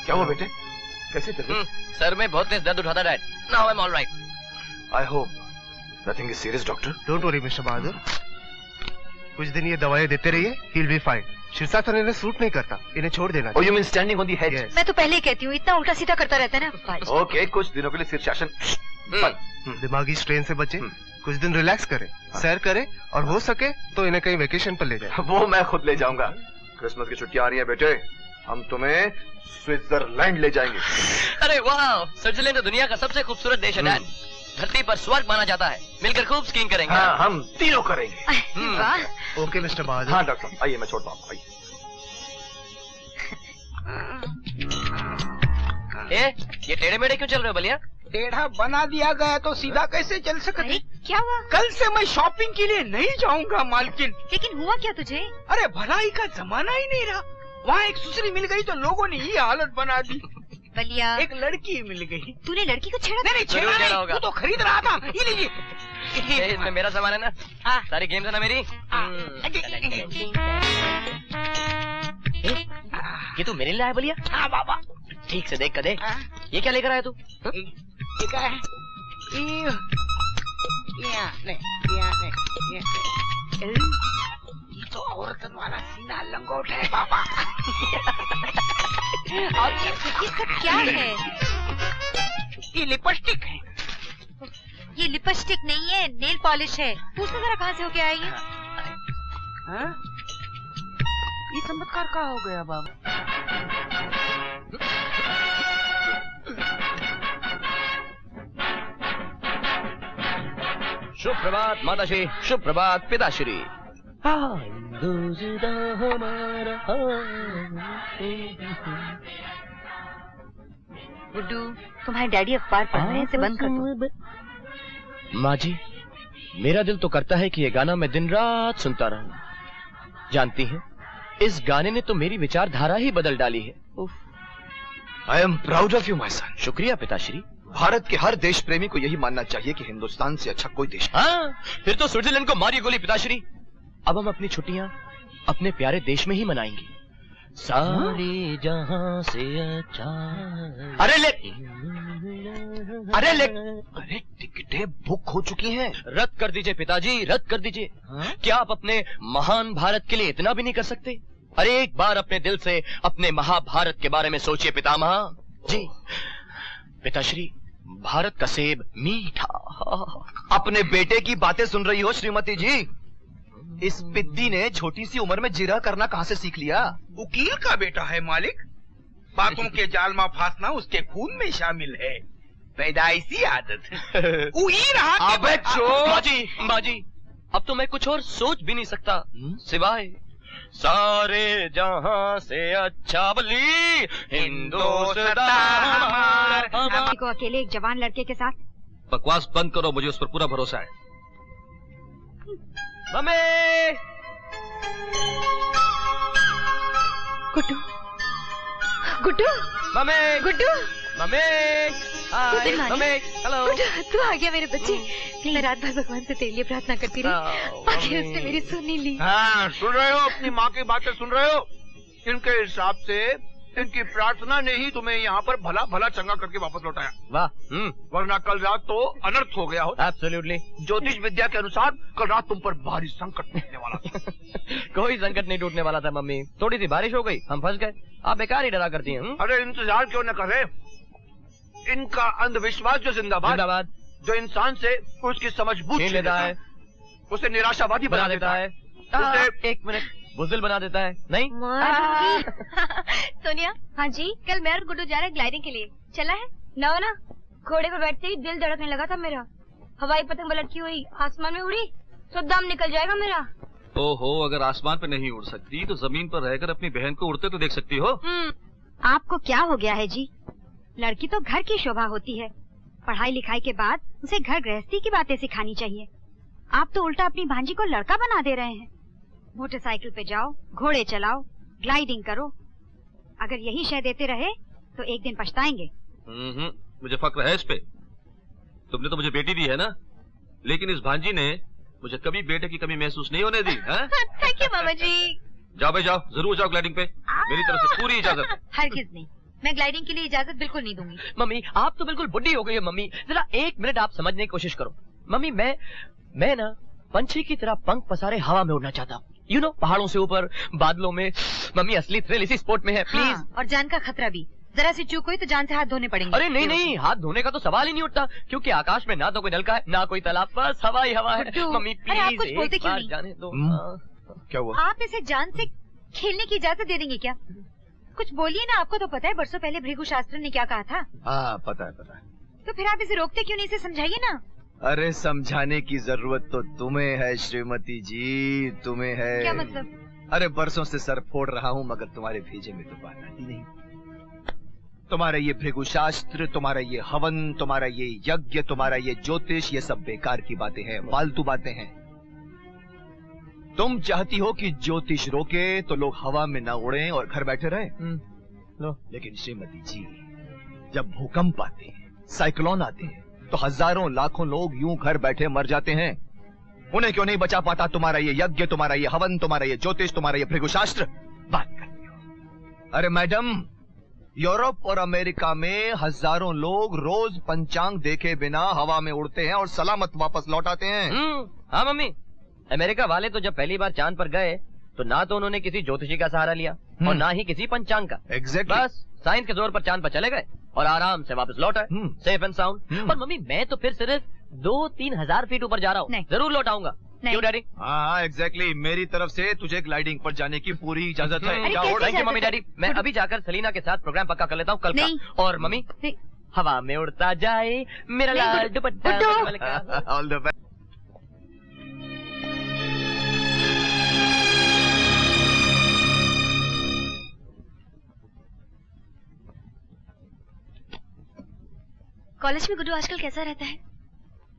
क्या हुआ बेटे? कैसे तबीयत? सर में बहुत तेज दर्द उठाता dad. Now I am alright. I hope nothing is serious doctor. Don't worry mister Bahadur, कुछ दिन ये दवाएं देते रहिए, ही विल बी फाइन। शीर्षासन इन्हें सूट नहीं करता, इन्हें छोड़ देना। Oh, you mean standing on the head? मैं तो पहले ही कहती हूँ, इतना उल्टा सीधा करता रहता है ना। ओके, कुछ दिनों के लिए शीर्षासन। दिमागी स्ट्रेन से बचे, कुछ दिन रिलैक्स करें, सैर करें और हो सके तो इन्हें कहीं वेकेशन पर ले जाए। वो मैं खुद ले जाऊंगा। क्रिसमस की छुट्टियां आ रही है बेटे, हम तुम्हें स्विट्जरलैंड ले जाएंगे। अरे वाह, स्विट्जरलैंड तो दुनिया का सबसे खूबसूरत देश है डैड। धरती पर स्वर्ग माना जाता है। मिलकर खूब स्कीइंग करेंगे। हाँ, हम तीनों करेंगे। ओके मिस्टर बहादुर। हाँ डॉक्टर साहब, आइए मैं छोड़ता हूँ। आइए। ये टेढ़े मेढ़े क्यों चल रहे हो बलिया? टेढ़ा बना दिया गया तो सीधा कैसे चल सकते? क्या हुआ? कल से मैं शॉपिंग के लिए नहीं जाऊंगा मालकिन। लेकिन हुआ क्या तुझे? अरे भलाई का जमाना ही नहीं रहा। वहाँ एक सुसरी मिल गई तो लोगों ने ये हालत बना दी। बलिया, एक लड़की मिल गई। तूने लड़की को छेड़ा? नहीं छेड़ा नहीं, वो तो खरीद रहा था। ये लीजिए। इसमें मेरा सामान है ना? सारी गेम्स है ना मेरी? ये तू मेरे लिए आया बलिया? हाँ बाबा। ठीक से देख कर देख। ये क्या लेकर आया तू? ये क्या है? ये तो औरतन वाला सीना लंगोट है बाबा। और ये सब क्या है? ये लिपस्टिक है। ये लिपस्टिक नहीं है, नेल पॉलिश है। पूछना जरा कहाँ से होके आई है? ये चमत्कार कहाँ हो गया बाबा? शुभ प्रभात माताश्री, शुभ प्रभात पिताश्री। गुड्डू, तुम्हारे डैडी अखबार पढ़ रहे हैं, इसे बंद कर दो। माँ जी, मेरा दिल तो करता है कि ये गाना मैं दिन रात सुनता रहूं। जानती हैं, इस गाने ने तो मेरी विचारधारा ही बदल डाली है। I am proud of you my son. शुक्रिया पिताश्री। भारत के हर देश प्रेमी को यही मानना चाहिए कि हिंदुस्तान से अच्छा कोई देश नहीं। हाँ, फिर तो स्विट्जरलैंड को मारिए गोली पिताश्री। अब हम अपनी छुट्टियां अपने प्यारे देश में ही मनाएंगे। सारे जहां से अच्छा। अरे टिकटें बुक हो चुकी हैं। रद्द कर दीजिए पिताजी, रद्द कर दीजिए। क्या आप अपने महान भारत के लिए इतना भी नहीं कर सकते? अरे एक बार अपने दिल से अपने महाभारत के बारे में सोचिए पितामह जी। पिताश्री, भारत का सेब मीठा। अपने बेटे की बातें सुन रही हो श्रीमती जी? इस पिद्दी ने छोटी सी उम्र में जिरह करना कहाँ से सीख लिया? वकील का बेटा है मालिक। बातों के जाल में फांसना उसके खून में शामिल है, पैदाइशी आदत। अबे बाजी, अब तो मैं कुछ और सोच भी नहीं सकता सिवाय सारे जहां से अच्छा बली हिंदुस्तान। को अकेले एक जवान लड़के के साथ? बकवास बंद करो, मुझे उस पर पूरा भरोसा है। Mummy! Guddu, Guddu, mummy! Guddu, mummy! Hi, mummy! Hello! तू आ गया मेरे बच्चे। मैं रात भर भगवान से तेरे लिए प्रार्थना करती रही, आखिर उसने मेरी सुन ही ली। हाँ, सुन रहे हो? अपनी माँ की बातें सुन रहे हो? इनके हिसाब से इनकी प्रार्थना ने ही तुम्हें यहाँ पर भला भला चंगा करके वापस लौटाया। वाह। वरना कल रात तो अनर्थ हो गया हो। एब्सोल्युटली। ज्योतिष विद्या के अनुसार कल रात तुम पर भारी संकट टूटने वाला था। कोई संकट नहीं टूटने वाला था मम्मी, थोड़ी सी बारिश हो गई, हम फंस गए। आप बेकार ही डरा करती हैं। अरे इंतजार क्यों न करे? इनका अंधविश्वास जो जिंदाबाद, जो इंसान से उसकी समझ बूझ लेता है, उसे निराशावादी बना देता है, उसे एक मिनट बुज़दिल बना देता है। नहीं सोनिया। हाँ जी। कल मैं और गुड्डू जा रहे ग्लाइडिंग के लिए, चला है? ना घोड़े पर बैठते ही दिल धड़कने लगा था मेरा। हवाई पतंग लटकी हुई आसमान में उड़ी तो दम निकल जाएगा मेरा। ओहो, अगर आसमान पे नहीं उड़ सकती तो जमीन पर रहकर अपनी बहन को उड़ते तो देख सकती हो। आपको क्या हो गया है जी? लड़की तो घर की शोभा होती है। पढ़ाई लिखाई के बाद उसे घर गृहस्थी की बातें सिखानी चाहिए। आप तो उल्टा अपनी भांजी को लड़का बना दे रहे हैं। मोटरसाइकिल पे जाओ, घोड़े चलाओ, ग्लाइडिंग करो। अगर यही शय देते रहे तो एक दिन पछताएंगे। मुझे फक्र है इस पे। तुमने तो मुझे बेटी दी है ना, लेकिन इस भांजी ने मुझे कभी बेटे की कमी महसूस नहीं होने दी। थैंक यू मामा जी। जाओ भाई जाओ, जरूर जाओ ग्लाइडिंग पे, मेरी तरफ से पूरी इजाजत। हरगिज नहीं, मैं ग्लाइडिंग के लिए इजाजत बिल्कुल नहीं दूंगी। मम्मी आप तो बिल्कुल बुढ़ी हो गई है मम्मी, जरा 1 मिनट आप समझने की कोशिश करो। मम्मी मैं ना पंछी की तरह पंख पसारे हवा में उड़ना चाहता हूँ, यू नो, पहाड़ों से ऊपर, बादलों में। मम्मी असली थ्रिल इसी स्पोर्ट में है, प्लीज। हाँ, और जान का खतरा भी, जरा सी चूक हुई तो जान से हाथ धोने पड़ेंगे। अरे नहीं, हाथ धोने का तो सवाल ही नहीं उठता, क्योंकि आकाश में ना तो कोई नलका है ना कोई तालाब, बस हवा ही हवा है। मम्मी अरे आप प्लीज कुछ बोलते एक क्यों बार नहीं? जाने दो। क्या हुआ? आप इसे जान से खेलने की इजाजत दे देंगे क्या? कुछ बोलिए ना, आपको तो पता है बरसों पहले भृगु शास्त्री ने क्या कहा था। हाँ पता है। तो फिर आप इसे रोकते क्यों नहीं? इसे समझाइए ना। अरे समझाने की जरूरत तो तुम्हें है श्रीमती जी, तुम्हें है। क्या मतलब? अरे बरसों से सर फोड़ रहा हूँ मगर तुम्हारे भेजे में तो बात आती नहीं। तुम्हारा ये भृगु शास्त्र, तुम्हारा ये हवन, तुम्हारा ये यज्ञ, तुम्हारा ये ज्योतिष, ये सब बेकार की बातें हैं, फालतू बातें हैं। तुम चाहती हो कि ज्योतिष रोके तो लोग हवा में ना उड़ें और घर बैठे रहें। लेकिन श्रीमती जी, जब भूकंप आते हैं, साइक्लोन आते हैं, तो हजारों लाखों लोग यूं घर बैठे मर जाते हैं। उन्हें क्यों नहीं बचा पाता तुम्हारा ये यज्ञ, तुम्हारा ये हवन, तुम्हारा ये ज्योतिष, तुम्हारा ये भृगु शास्त्र? बात करती हो। अरे मैडम, यूरोप और अमेरिका में हजारों लोग रोज पंचांग देखे बिना हवा में उड़ते हैं और सलामत वापस लौट आते हैं। हाँ मम्मी, अमेरिका वाले तो जब पहली बार चांद पर गए तो ना तो उन्होंने किसी ज्योतिषी का सहारा लिया और ना ही किसी पंचांग का। एग्जैक्टली। बस साइंस के जोर पर चांद पर चले गए और आराम से वापस लौट आए, सेफ एंड साउंड। और मम्मी मैं तो फिर सिर्फ 2-3 हजार फीट ऊपर जा रहा हूँ, जरूर लौट आऊंगा। क्यों डैडी? हाँ एग्जैक्टली, मेरी तरफ से तुझे ग्लाइडिंग पर जाने की पूरी इजाजत है। Thank you mummy daddy. मैं अभी जाकर सलीना के साथ प्रोग्राम पक्का कर लेता हूँ कल का। और मम्मी हवा में उड़ता जाए मेरा लाल दुपट्टा। All the best. कॉलेज में गुड्डू आजकल कैसा रहता है?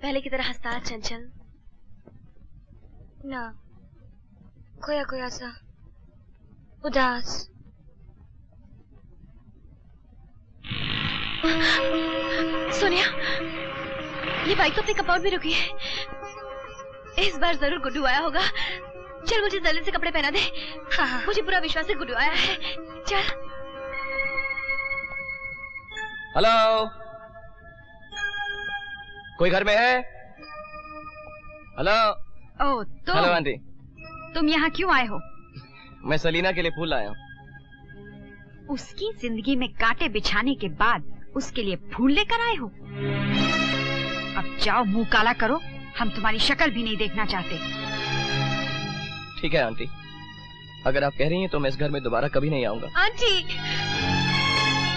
पहले की तरह हंसता, चंचल? ना, खोया खोया सा, उदास। सोनिया, ये बाइक तो अपने कंपाउंड में रुकी है। इस बार जरूर गुड्डू आया होगा। चल मुझे जल्दी से कपड़े पहना दे। हाँ, मुझे पूरा विश्वास है गुड्डू आया है। चल। हेलो, कोई घर में है? हेलो। ओह, हेलो आंटी। तुम यहाँ क्यों आए हो? मैं सलीना के लिए फूल लाया हूँ। उसकी जिंदगी में कांटे बिछाने के बाद उसके लिए फूल लेकर आए हो? अब जाओ, मुंह काला करो, हम तुम्हारी शक्ल भी नहीं देखना चाहते। ठीक है आंटी, अगर आप कह रही हैं तो मैं इस घर में दोबारा कभी नहीं आऊंगा। आंटी,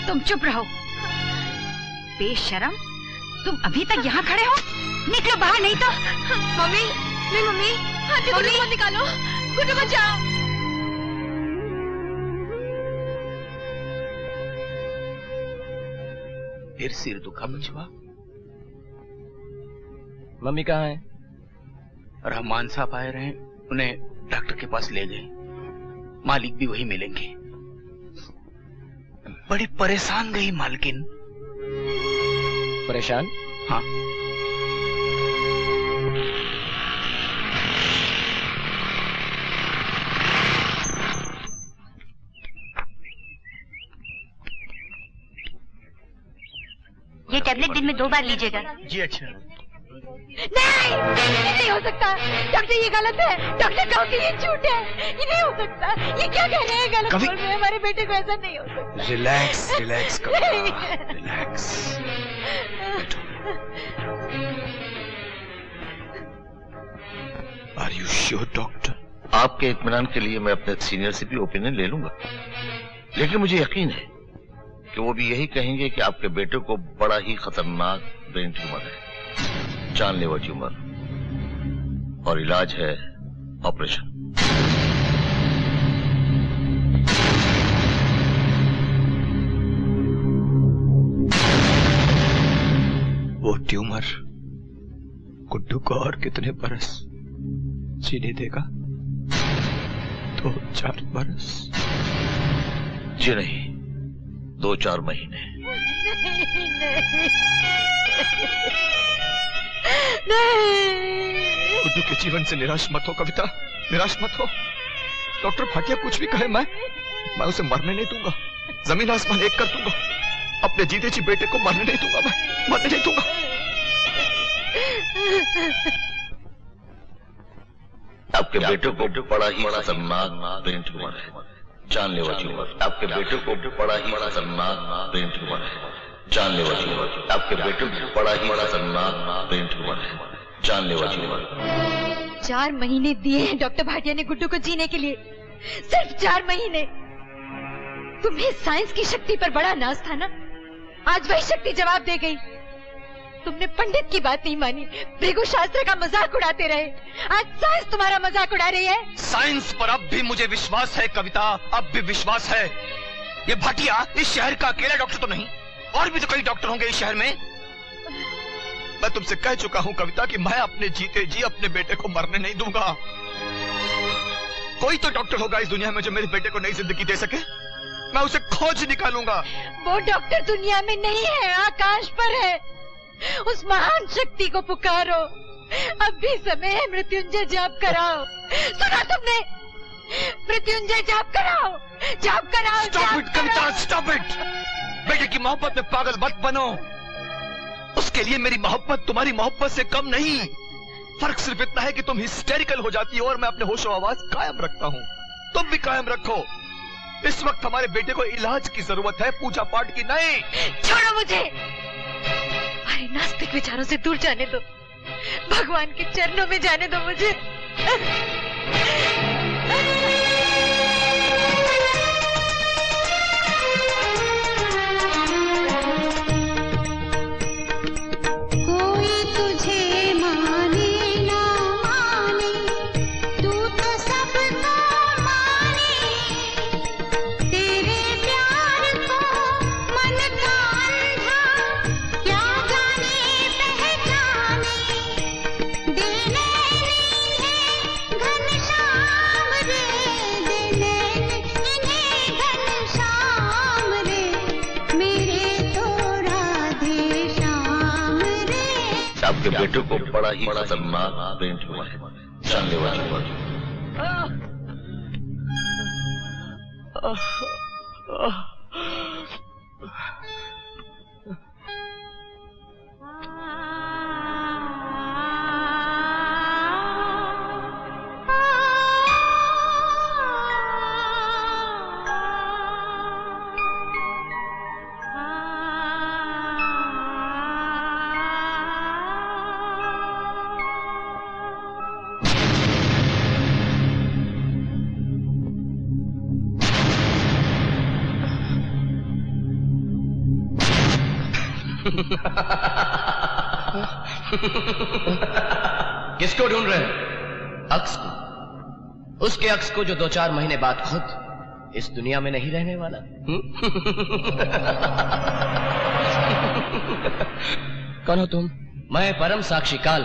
तुम चुप रहो। बेशरम, तुम अभी तक यहाँ खड़े हो? निकलो बाहर, नहीं तो। मम्मी, नहीं मम्मी, आंटी गुड्डू को निकालो, गुड्डू बचाओ। फिर सिर दुखा बचवा। मम्मी कहाँ है? रहमान साहब आए रहे, उन्हें डॉक्टर के पास ले गए। मालिक भी वही मिलेंगे। बड़ी परेशान गई मालकिन। परेशान? हाँ। ये टैबलेट दिन में 2 बार लीजिएगा। जी अच्छा। नहीं हो सकता डॉक्टर, ये गलत है। डॉक्टर कहते ये झूठ है, ये नहीं हो सकता। ये क्या कह रहे हैं? गलत बोल रहे हैं। हमारे बेटे को ऐसा नहीं हो सकता। Relax relax relax. Are you sure doctor? आपके इत्मीनान के लिए मैं अपने सीनियर से भी ओपिनियन ले लूंगा, लेकिन मुझे यकीन है कि वो भी यही कहेंगे कि आपके बेटे को बड़ा ही खतरनाक ब्रेन ट्यूमर है, जानलेवा ट्यूमर, और इलाज है ऑपरेशन। वो ट्यूमर गुड्डू को और कितने बरस जीने देगा? 2-4 बरस? जी नहीं, 2-4 महीने। गुड्डू के जीवन से निराश मत हो कविता, निराश मत हो। डॉक्टर भाटिया कुछ भी कहे, मैं उसे मरने नहीं दूंगा। जमीन आसमान एक कर दूंगा, अपने जीते जी बेटे को मरने नहीं दूंगा, मैं मरने नहीं दूंगा। आपके बेटे को बड़ा ही खतरनाक ब्रेन ट्यूमर है, जानलेवा ट्यूमर। आपके बेटे को बड़ा ही खतरनाक ब्रेन ट्यूमर है, जानलेवा ट्यूमर। आपके बेटे को बड़ा ही खतरनाक ब्रेन ट्यूमर है, जानलेवा ट्यूमर। 4 महीने दिए हैं डॉक्टर भाटिया ने गुड्डू को जीने के लिए, सिर्फ 4 महीने। तुम्हें साइंस की शक्ति पर बड़ा नाज था ना, आज वही शक्ति जवाब दे गई। तुमने पंडित की बात नहीं मानी, भृगु शास्त्र का मजाक उड़ाते रहे, आज साइंस तुम्हारा मजाक उड़ा रही है। साइंस पर अब भी मुझे विश्वास है कविता, अब भी विश्वास है। ये भाटिया इस शहर का अकेला डॉक्टर तो नहीं, और भी तो कई डॉक्टर होंगे इस शहर में। मैं तुमसे कह चुका हूं कविता कि मैं अपने जीते जी अपने बेटे को मरने नहीं दूंगा। कोई तो डॉक्टर होगा इस दुनिया में जो मेरे बेटे को नई जिंदगी दे सके, मैं उसे खोज निकालूंगा। वो डॉक्टर दुनिया में नहीं है, आकाश पर है। उस महान शक्ति को पुकारो, अब भी समय है, मृत्युंजय जाप कराओ। सुना तुमने? मृत्युंजय जाप कराओ, जाप कराओ। Stop it Kavita, stop it. बेटे की मोहब्बत में पागल मत बनो। उसके लिए मेरी मोहब्बत तुम्हारी मोहब्बत से कम नहीं। फर्क सिर्फ इतना है कि तुम हिस्टेरिकल हो जाती हो और मैं अपने होशो आवाज कायम रखता हूँ। तुम भी कायम रखो। इस वक्त हमारे बेटे को इलाज की जरूरत है, पूजा पाठ की नहीं। छोड़ो मुझे, हमारे नास्तिक विचारों से दूर जाने दो, भगवान के चरणों में जाने दो मुझे। कोई तुझे माने ना माने, तू तो सबको माने। तेरे प्यार को मन का अंधा क्या जाने पहचाने। देने इन्हें घनश्याम रे, देने इन्हें घनश्याम रे, मेरे तो राधे श्याम रे। आपके बेटे को बड़ा ही खतरनाक ब्रेन ट्यूमर है, जानलेवा ट्यूमर। किसको ढूंढ रहे हैं? अक्स को, उसके अक्स को जो 2-4 महीने बाद खुद इस दुनिया में नहीं रहने वाला। कौन हो तुम? मैं परम साक्षी काल,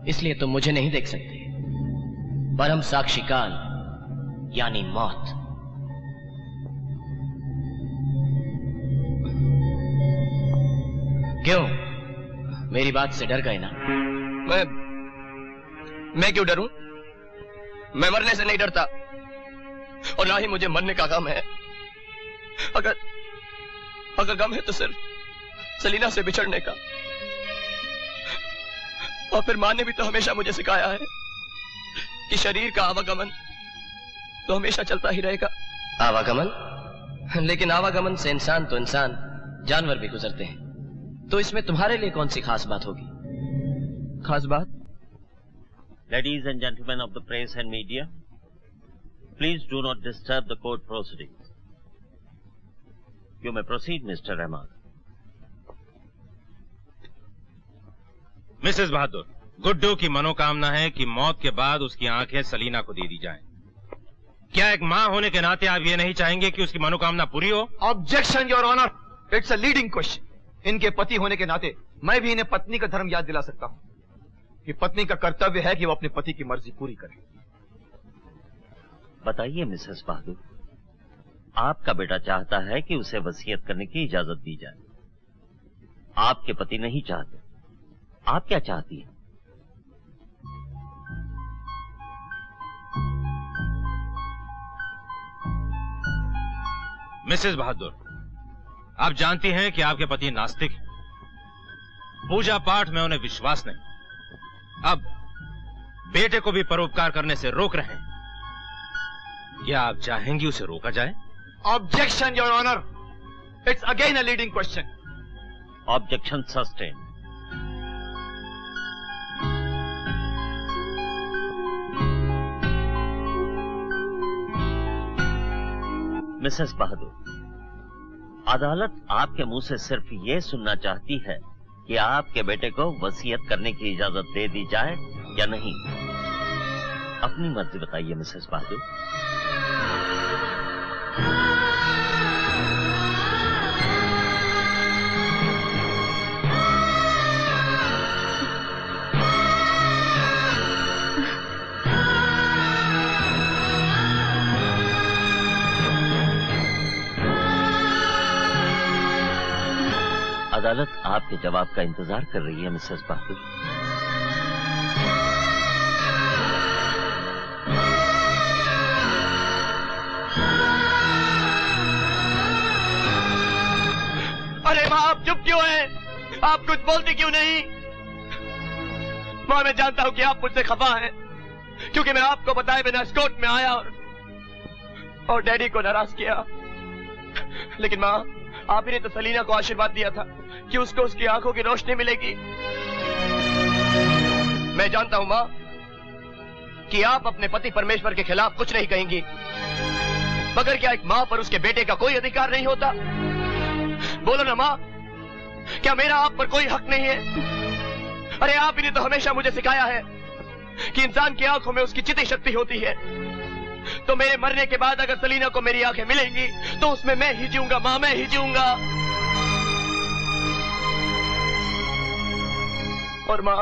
इसलिए तुम मुझे नहीं देख सकते। परम साक्षी काल यानी मौत। क्यों, मेरी बात से डर गए ना? मैं क्यों डरूं? मैं मरने से नहीं डरता, और ना ही मुझे मरने का गम है। अगर गम है तो सिर्फ सलीना से बिछड़ने का। और फिर माँ ने भी तो हमेशा मुझे सिखाया है कि शरीर का आवागमन तो हमेशा चलता ही रहेगा। आवागमन? लेकिन आवागमन से इंसान तो इंसान, जानवर भी गुजरते हैं। तो इसमें तुम्हारे लिए कौन सी खास बात होगी? खास बात? Ladies and gentlemen of the press and media, please do not disturb the court proceedings. You may proceed, Mr. Rahman. Mrs Bahadur, Guddu की मनोकामना है कि मौत के बाद उसकी आंखें सलीना को दे दी जाएं। क्या एक मां होने के नाते आप ये नहीं चाहेंगे कि उसकी मनोकामना पूरी हो? Objection your honour, it's a leading question. इनके पति होने के नाते मैं भी इन्हें पत्नी का धर्म याद दिला सकता हूं कि पत्नी का कर्तव्य है कि वो अपनी पति की मर्जी पूरी करे। बताइए मिसेस बहादुर, आपका बेटा चाहता है कि उसे वसीयत करने की इजाजत दी जाए। आपके पति नहीं चाहते, आप क्या चाहती हैं? मिसेस बहादुर, आप जानती हैं कि आपके पति नास्तिक हैं। पूजा पाठ में उन्हें विश्वास नहीं। अब बेटे को भी परोपकार करने से रोक रहे हैं। क्या आप चाहेंगी उसे रोका जाए? Objection your honour, it's again a leading question. Objection sustain. Mrs Bahadur, अदालत आपके मुंह से सिर्फ ये सुनना चाहती है कि आपके बेटे को वसीयत करने की इजाजत दे दी जाए या नहीं। अपनी मर्जी बताइए मिसेस बहादुर। अदालत आपके जवाब का इंतजार कर रही है मिसेस बहादुर। अरे माँ, आप चुप क्यों हैं? आप कुछ बोलती क्यों नहीं? माँ, मैं जानता हूं कि आप मुझसे खफा हैं, क्योंकि मैं आपको बताए बिना स्कोट में आया और डैडी को नाराज किया। लेकिन माँ, आप ही ने तो सलीना को आशीर्वाद दिया था कि उसको उसकी आंखों की रोशनी मिलेगी। मैं जानता हूं मां कि आप अपने पति परमेश्वर के खिलाफ कुछ नहीं कहेंगी, मगर क्या एक मां पर उसके बेटे का कोई अधिकार नहीं होता? बोलो ना मां, क्या मेरा आप पर कोई हक नहीं है? अरे आप ही ने तो हमेशा मुझे सिखाया है कि इंसान की आंखों में उसकी चिति शक्ति होती है। तो मेरे मरने के बाद अगर सलीना को मेरी आंखें मिलेंगी तो उसमें मैं ही जीऊंगा मां, मैं ही जीऊंगा। और मां,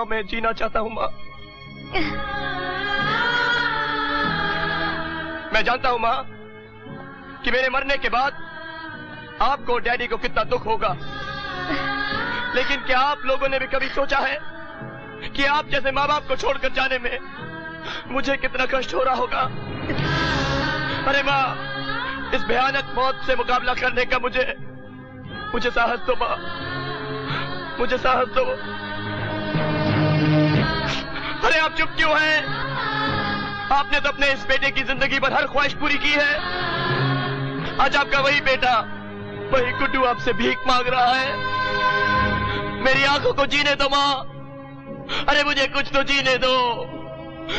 मैं जीना चाहता हूं मां। मैं जानता हूं मां कि मेरे मरने के बाद आपको और डैडी को कितना दुख होगा, लेकिन क्या आप लोगों ने भी कभी सोचा है कि आप जैसे माँ बाप को छोड़कर जाने में मुझे कितना कष्ट हो रहा होगा? अरे माँ, इस भयानक मौत से मुकाबला करने का मुझे साहस दो माँ, मुझे साहस दो। अरे आप चुप क्यों हैं? आपने तो अपने इस बेटे की जिंदगी भर हर ख्वाहिश पूरी की है। आज आपका वही बेटा, वही गुड्डू आपसे भीख मांग रहा है। मेरी आंखों को जीने दो माँ। अरे मुझे कुछ तो जीने दो,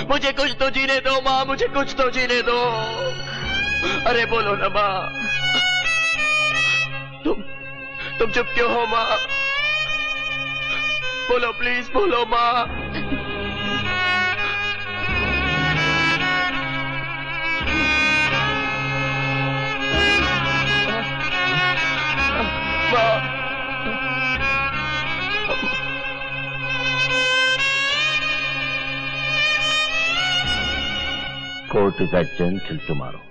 मुझे कुछ तो जीने दो माँ, मुझे कुछ तो जीने दो। अरे बोलो ना माँ, तुम चुप क्यों हो माँ? बोलो प्लीज, बोलो माँ। Court is adjourned till tomorrow.